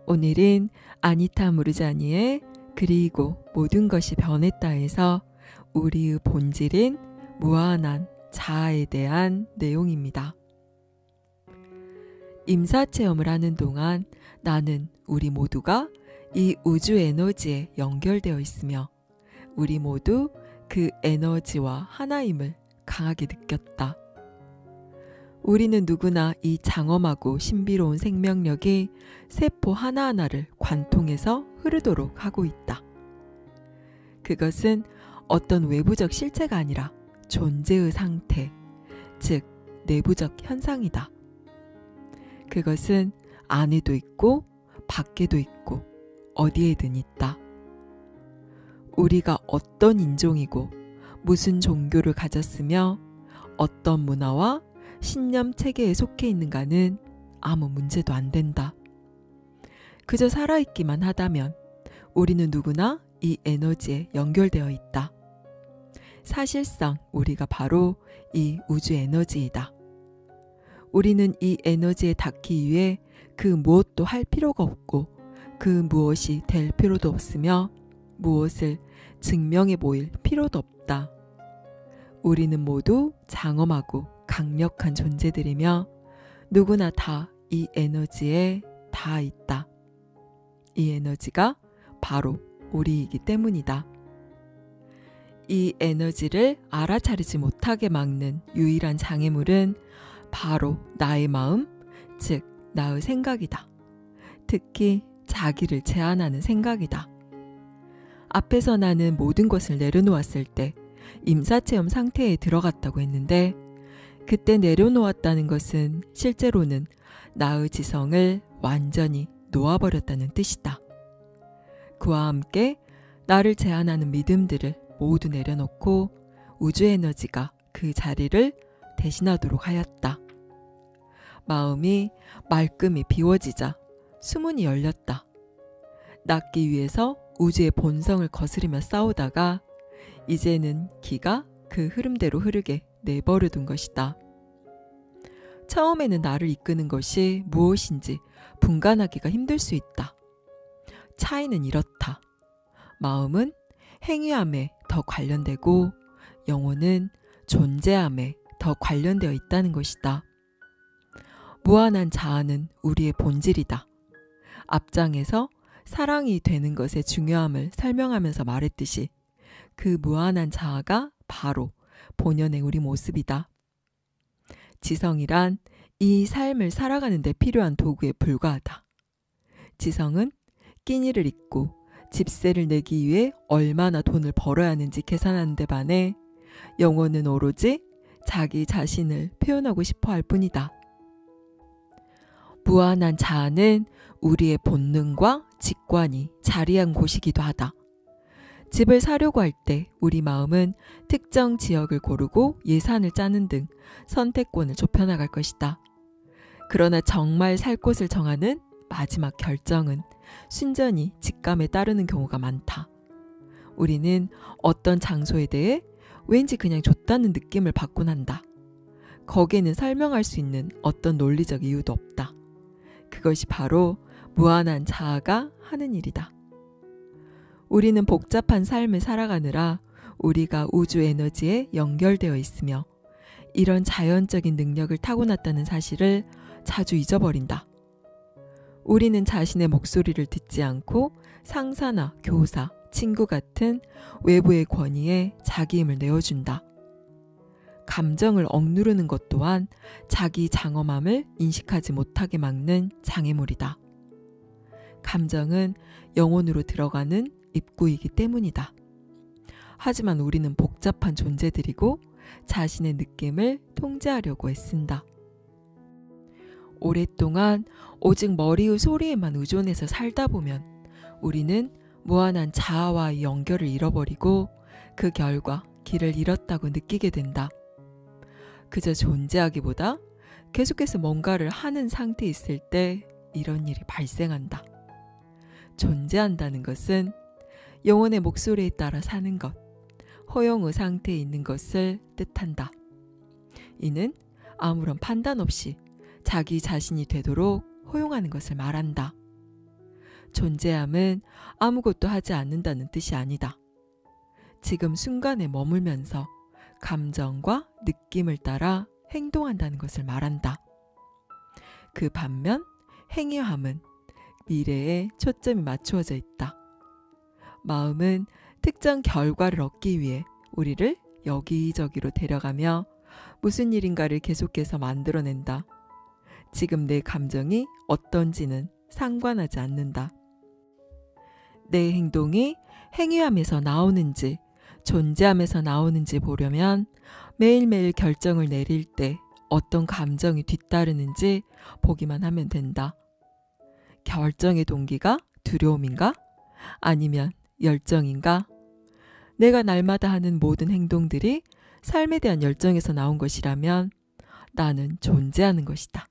오늘은 아니타 무르자니의 그리고 모든 것이 변했다에서 우리의 본질인 무한한 자아에 대한 내용입니다. 임사체험을 하는 동안 나는 우리 모두가 이 우주 에너지에 연결되어 있으며 우리 모두 그 에너지와 하나임을 강하게 느꼈다. 우리는 누구나 이 장엄하고 신비로운 생명력이 세포 하나하나를 관통해서 흐르도록 하고 있다. 그것은 어떤 외부적 실체가 아니라 존재의 상태, 즉 내부적 현상이다. 그것은 안에도 있고 밖에도 있고 어디에든 있다. 우리가 어떤 인종이고 무슨 종교를 가졌으며 어떤 문화와 신념 체계에 속해 있는가는 아무 문제도 안 된다. 그저 살아있기만 하다면 우리는 누구나 이 에너지에 연결되어 있다. 사실상 우리가 바로 이 우주 에너지이다. 우리는 이 에너지에 닿기 위해 그 무엇도 할 필요가 없고 그 무엇이 될 필요도 없으며 무엇을 증명해 보일 필요도 없다. 우리는 모두 장엄하고 강력한 존재들이며 누구나 다 이 에너지에 다 있다. 이 에너지가 바로 우리이기 때문이다. 이 에너지를 알아차리지 못하게 막는 유일한 장애물은 바로 나의 마음, 즉 나의 생각이다. 특히 자기를 제한하는 생각이다. 앞에서 나는 모든 것을 내려놓았을 때 임사체험 상태에 들어갔다고 했는데 그때 내려놓았다는 것은 실제로는 나의 지성을 완전히 놓아버렸다는 뜻이다. 그와 함께 나를 제한하는 믿음들을 모두 내려놓고 우주 에너지가 그 자리를 대신하도록 하였다. 마음이 말끔히 비워지자 수문이 열렸다. 낫기 위해서 우주의 본성을 거스르며 싸우다가 이제는 기가 그 흐름대로 흐르게 내버려둔 것이다. 처음에는 나를 이끄는 것이 무엇인지 분간하기가 힘들 수 있다. 차이는 이렇다. 마음은 행위함에 더 관련되고 영혼은 존재함에 더 관련되어 있다는 것이다. 무한한 자아는 우리의 본질이다. 앞장에서 사랑이 되는 것의 중요함을 설명하면서 말했듯이 그 무한한 자아가 바로 본연의 우리 모습이다. 지성이란 이 삶을 살아가는 데 필요한 도구에 불과하다. 지성은 끼니를 잊고 집세를 내기 위해 얼마나 돈을 벌어야 하는지 계산하는 데 반해 영혼은 오로지 자기 자신을 표현하고 싶어 할 뿐이다. 무한한 자아는 우리의 본능과 직관이 자리한 곳이기도 하다. 집을 사려고 할 때 우리 마음은 특정 지역을 고르고 예산을 짜는 등 선택권을 좁혀나갈 것이다. 그러나 정말 살 곳을 정하는 마지막 결정은 순전히 직감에 따르는 경우가 많다. 우리는 어떤 장소에 대해 왠지 그냥 좋다는 느낌을 받곤 한다. 거기에는 설명할 수 있는 어떤 논리적 이유도 없다. 그것이 바로 무한한 자아가 하는 일이다. 우리는 복잡한 삶을 살아가느라 우리가 우주 에너지에 연결되어 있으며 이런 자연적인 능력을 타고났다는 사실을 자주 잊어버린다. 우리는 자신의 목소리를 듣지 않고 상사나 교사, 친구 같은 외부의 권위에 자기 힘을 내어준다. 감정을 억누르는 것 또한 자기 장엄함을 인식하지 못하게 막는 장애물이다. 감정은 영혼으로 들어가는 입구이기 때문이다. 하지만 우리는 복잡한 존재들이고 자신의 느낌을 통제하려고 애쓴다. 오랫동안 오직 머리의 소리에만 의존해서 살다 보면 우리는 무한한 자아와의 연결을 잃어버리고 그 결과 길을 잃었다고 느끼게 된다. 그저 존재하기보다 계속해서 뭔가를 하는 상태에 있을 때 이런 일이 발생한다. 존재한다는 것은 영혼의 목소리에 따라 사는 것, 허용의 상태에 있는 것을 뜻한다. 이는 아무런 판단 없이 자기 자신이 되도록 허용하는 것을 말한다. 존재함은 아무것도 하지 않는다는 뜻이 아니다. 지금 순간에 머물면서 감정과 느낌을 따라 행동한다는 것을 말한다. 그 반면 행위함은 미래에 초점이 맞추어져 있다. 마음은 특정 결과를 얻기 위해 우리를 여기저기로 데려가며 무슨 일인가를 계속해서 만들어낸다. 지금 내 감정이 어떤지는 상관하지 않는다. 내 행동이 행위함에서 나오는지 존재함에서 나오는지 보려면 매일매일 결정을 내릴 때 어떤 감정이 뒤따르는지 보기만 하면 된다. 결정의 동기가 두려움인가? 아니면 열정인가? 내가 날마다 하는 모든 행동들이 삶에 대한 열정에서 나온 것이라면 나는 존재하는 것이다.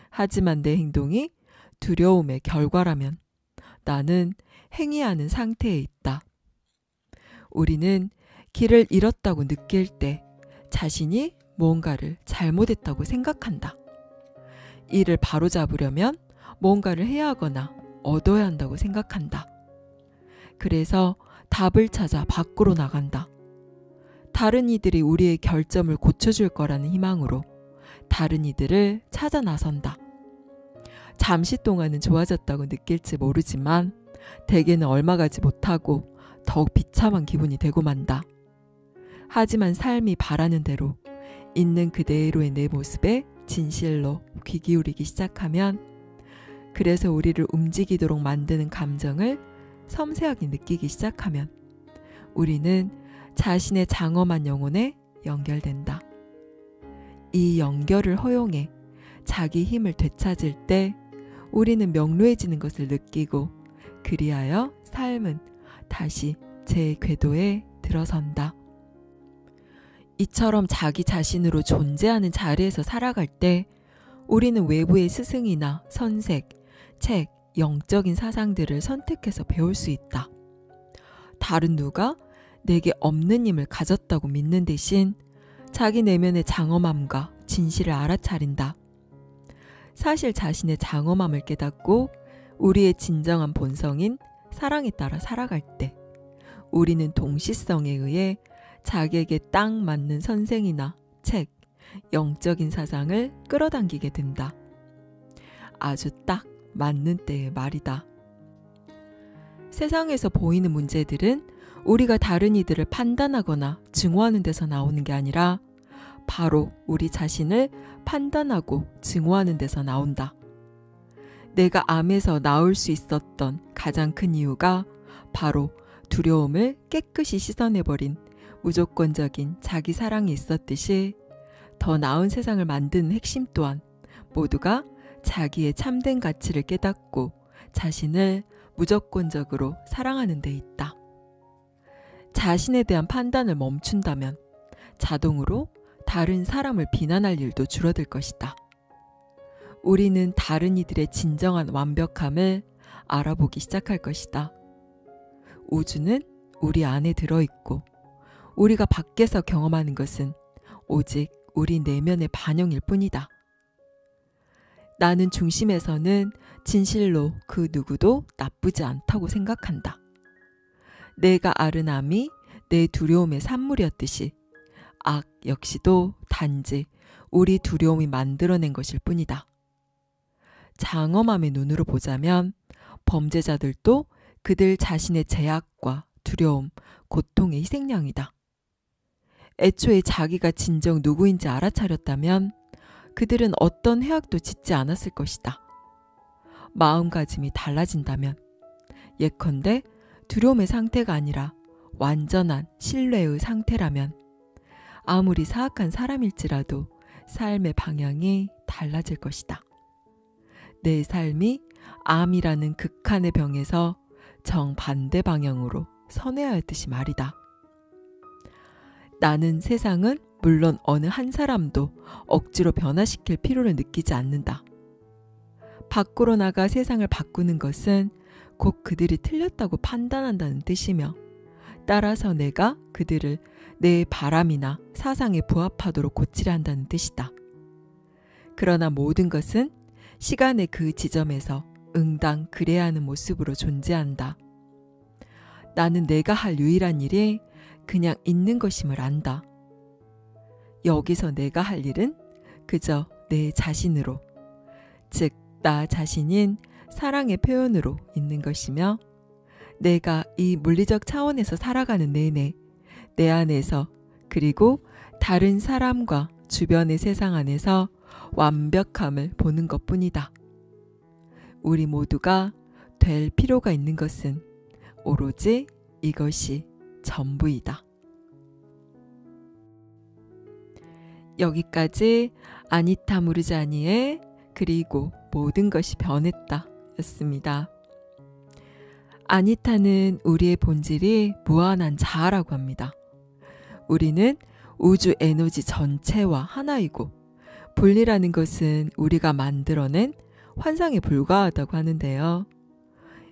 하지만 내 행동이 두려움의 결과라면 나는 행위하는 상태에 있다. 우리는 길을 잃었다고 느낄 때 자신이 뭔가를 잘못했다고 생각한다. 이를 바로잡으려면 뭔가를 해야 하거나 얻어야 한다고 생각한다. 그래서 답을 찾아 밖으로 나간다. 다른 이들이 우리의 결점을 고쳐줄 거라는 희망으로 다른 이들을 찾아 나선다. 잠시 동안은 좋아졌다고 느낄지 모르지만 대개는 얼마 가지 못하고 더욱 비참한 기분이 되고 만다. 하지만 삶이 바라는 대로 있는 그대로의 내 모습에 진실로 귀 기울이기 시작하면 그래서 우리를 움직이도록 만드는 감정을 섬세하게 느끼기 시작하면 우리는 자신의 장엄한 영혼에 연결된다. 이 연결을 허용해 자기 힘을 되찾을 때 우리는 명료해지는 것을 느끼고 그리하여 삶은 다시 제 궤도에 들어선다. 이처럼 자기 자신으로 존재하는 자리에서 살아갈 때 우리는 외부의 스승이나 선색, 책, 영적인 사상들을 선택해서 배울 수 있다. 다른 누가 내게 없는 힘을 가졌다고 믿는 대신 자기 내면의 장엄함과 진실을 알아차린다. 사실 자신의 장엄함을 깨닫고 우리의 진정한 본성인 사랑에 따라 살아갈 때 우리는 동시성에 의해 자기에게 딱 맞는 선생이나 책, 영적인 사상을 끌어당기게 된다. 아주 딱 맞는 때의 말이다. 세상에서 보이는 문제들은 우리가 다른 이들을 판단하거나 증오하는 데서 나오는 게 아니라 바로 우리 자신을 판단하고 증오하는 데서 나온다. 내가 암에서 나올 수 있었던 가장 큰 이유가 바로 두려움을 깨끗이 씻어내버린 무조건적인 자기 사랑이 있었듯이 더 나은 세상을 만드는 핵심 또한 모두가 자기의 참된 가치를 깨닫고 자신을 무조건적으로 사랑하는 데 있다. 자신에 대한 판단을 멈춘다면 자동으로 다른 사람을 비난할 일도 줄어들 것이다. 우리는 다른 이들의 진정한 완벽함을 알아보기 시작할 것이다. 우주는 우리 안에 들어있고 우리가 밖에서 경험하는 것은 오직 우리 내면의 반영일 뿐이다. 나는 중심에서는 진실로 그 누구도 나쁘지 않다고 생각한다. 내가 앓은 암이 내 두려움의 산물이었듯이 악 역시도 단지 우리 두려움이 만들어낸 것일 뿐이다. 장엄함의 눈으로 보자면 범죄자들도 그들 자신의 제약과 두려움, 고통의 희생양이다. 애초에 자기가 진정 누구인지 알아차렸다면 그들은 어떤 해악도 짓지 않았을 것이다. 마음가짐이 달라진다면 예컨대 두려움의 상태가 아니라 완전한 신뢰의 상태라면 아무리 사악한 사람일지라도 삶의 방향이 달라질 것이다. 내 삶이 암이라는 극한의 병에서 정반대 방향으로 선회하였듯이 말이다. 나는 세상은 물론 어느 한 사람도 억지로 변화시킬 필요를 느끼지 않는다. 밖으로 나가 세상을 바꾸는 것은 곧 그들이 틀렸다고 판단한다는 뜻이며 따라서 내가 그들을 내 바람이나 사상에 부합하도록 고치려 한다는 뜻이다. 그러나 모든 것은 시간의 그 지점에서 응당 그래야 하는 모습으로 존재한다. 나는 내가 할 유일한 일이 그냥 있는 것임을 안다. 여기서 내가 할 일은 그저 내 자신으로, 즉 나 자신인 사랑의 표현으로 있는 것이며, 내가 이 물리적 차원에서 살아가는 내내 내 안에서, 그리고 다른 사람과 주변의 세상 안에서 완벽함을 보는 것뿐이다. 우리 모두가 될 필요가 있는 것은 오로지 이것이 전부이다. 여기까지 아니타 무르자니의 그리고 모든 것이 변했다 였습니다. 아니타는 우리의 본질이 무한한 자아라고 합니다. 우리는 우주 에너지 전체와 하나이고, 분리라는 것은 우리가 만들어낸 환상에 불과하다고 하는데요.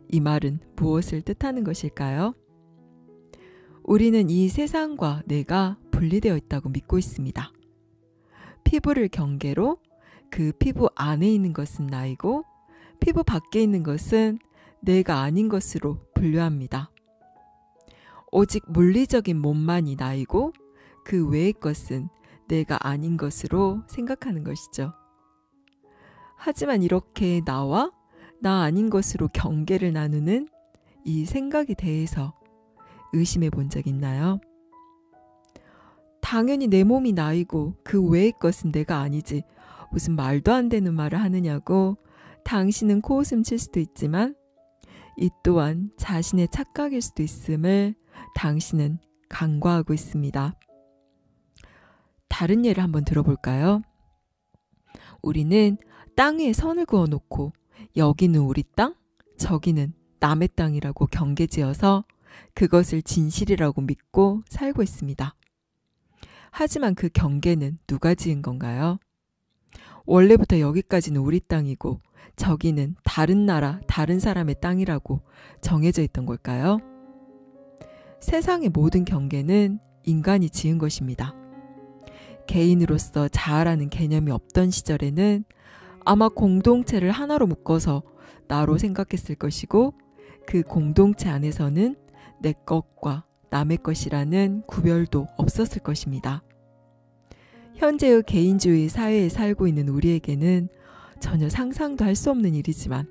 이 말은 무엇을 뜻하는 것일까요? 우리는 이 세상과 내가 분리되어 있다고 믿고 있습니다. 피부를 경계로 그 피부 안에 있는 것은 나이고, 피부 밖에 있는 것은 내가 아닌 것으로 분류합니다. 오직 물리적인 몸만이 나이고 그 외의 것은 내가 아닌 것으로 생각하는 것이죠. 하지만 이렇게 나와 나 아닌 것으로 경계를 나누는 이 생각에 대해서 의심해 본 적 있나요? 당연히 내 몸이 나이고 그 외의 것은 내가 아니지, 무슨 말도 안 되는 말을 하느냐고 당신은 코웃음 칠 수도 있지만, 이 또한 자신의 착각일 수도 있음을 당신은 간과하고 있습니다. 다른 예를 한번 들어볼까요? 우리는 땅 위에 선을 그어놓고 여기는 우리 땅, 저기는 남의 땅이라고 경계지어서 그것을 진실이라고 믿고 살고 있습니다. 하지만 그 경계는 누가 지은 건가요? 원래부터 여기까지는 우리 땅이고 저기는 다른 나라, 다른 사람의 땅이라고 정해져 있던 걸까요? 세상의 모든 경계는 인간이 지은 것입니다. 개인으로서 자아라는 개념이 없던 시절에는 아마 공동체를 하나로 묶어서 나로 생각했을 것이고, 그 공동체 안에서는 내 것과 남의 것이라는 구별도 없었을 것입니다. 현재의 개인주의 사회에 살고 있는 우리에게는 전혀 상상도 할 수 없는 일이지만,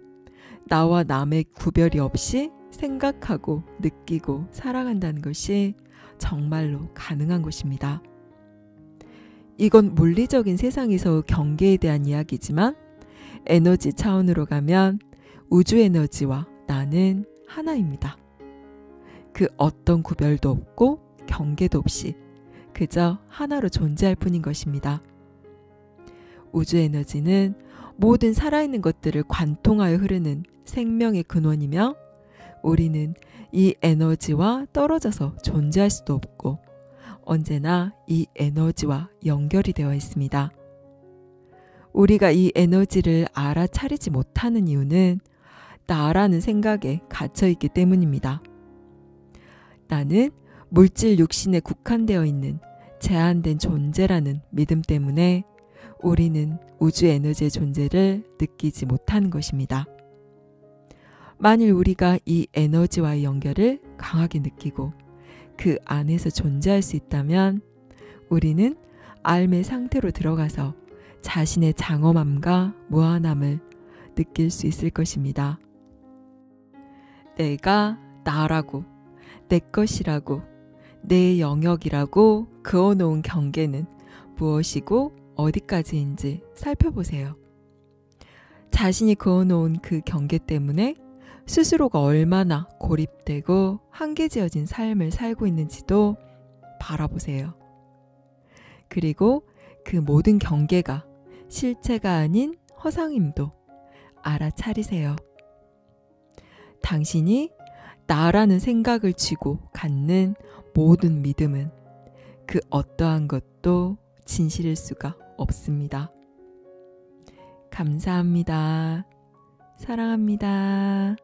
나와 남의 구별이 없이 생각하고 느끼고 살아간다는 것이 정말로 가능한 것입니다. 이건 물리적인 세상에서 경계에 대한 이야기지만, 에너지 차원으로 가면 우주 에너지와 나는 하나입니다. 그 어떤 구별도 없고 경계도 없이 그저 하나로 존재할 뿐인 것입니다. 우주 에너지는 모든 살아있는 것들을 관통하여 흐르는 생명의 근원이며, 우리는 이 에너지와 떨어져서 존재할 수도 없고 언제나 이 에너지와 연결이 되어 있습니다. 우리가 이 에너지를 알아차리지 못하는 이유는 나라는 생각에 갇혀있기 때문입니다. 나는 물질 육신에 국한되어 있는 제한된 존재라는 믿음 때문에 우리는 우주 에너지의 존재를 느끼지 못하는 것입니다. 만일 우리가 이 에너지와의 연결을 강하게 느끼고 그 안에서 존재할 수 있다면, 우리는 알의 상태로 들어가서 자신의 장엄함과 무한함을 느낄 수 있을 것입니다. 내가 나라고, 내 것이라고, 내 영역이라고 그어놓은 경계는 무엇이고 어디까지인지 살펴보세요. 자신이 그어놓은 그 경계 때문에 스스로가 얼마나 고립되고 한계지어진 삶을 살고 있는지도 바라보세요. 그리고 그 모든 경계가 실체가 아닌 허상임도 알아차리세요. 당신이 나라는 생각을 쥐고 갖는 모든 믿음은 그 어떠한 것도 진실일 수가 없습니다. 감사합니다. 사랑합니다.